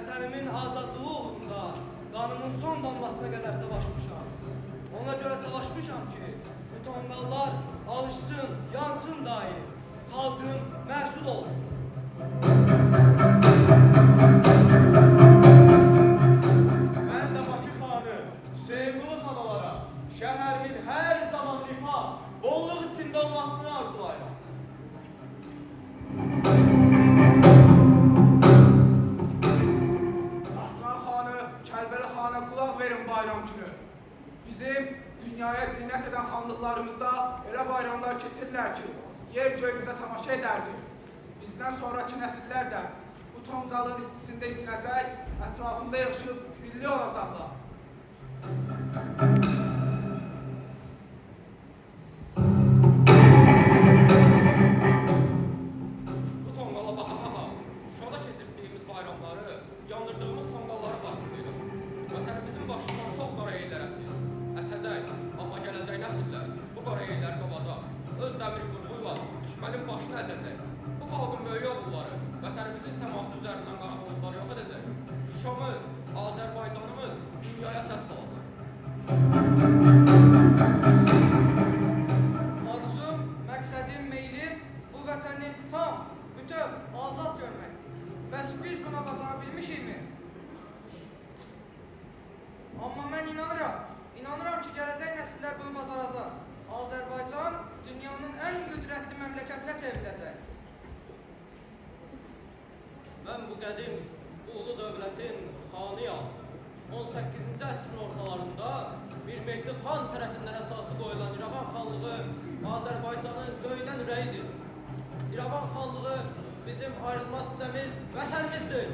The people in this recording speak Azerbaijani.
vətənimin azadlığı uğrunda qanımın son damlasına qədər savaşmışam. Ona görə savaşmışam ki, bu tonqallar alışsın, yansın daim, xalqın məhsul olsun. Mən də Bakı xanı, sevgili xanalara, şəhərimin hər zaman rifah, bolluk içində olmasını arzulayıram. Afran xanı, Kəlbəli xana qulaq verin bayram günü. Bizim dünyaya zinət edən xanlıqlarımızda elə bayramlar keçirlər ki, yer göy bizə tamaşa edərdi. Bizdən sonraki nəsillər də bu tonqalın istisində isinəcək, ətrafında yığışıb birlik olacaqlar. Bu tonqala baxamağa, Şuşada keçirdiyimiz bayramları, yandırdığımız tonqalları xatırlayırıq. Vətənimizin başından çox qara yeylər əsəcək, amma gələcək nəsillər bu qara yeylər qovacaq. Öz dəmir qurğuyla düşmənin başını əzəcək. Bu xalqın böyük oğulları vətənimizin səması üzərindən qara buludları yox edəcək. Şuşamız, Azərbaycanımız dünyaya səs salacaq. Arzum, məqsədim, meylim bu vətəni tam, bütöv, azad görmək. Bəs biz buna bacara bilmişikmi? Amma mən inanıram ki, gələcək nəsillər bunu bacaracaq. Azərbaycan dünyanın ən qüdrətli məmləkətinə çevriləcək. Mən bu qədim, bu ulu dövlətin xanıyam. 18-ci əsrin ortalarında bir Mehdi xan tərəfindən əsası qoyulan İrəvan xanlığı Azərbaycanın döyülən ürəyidir. İrəvan xanlığı bizim ayrılmaz hissəmiz, vətənimizdir.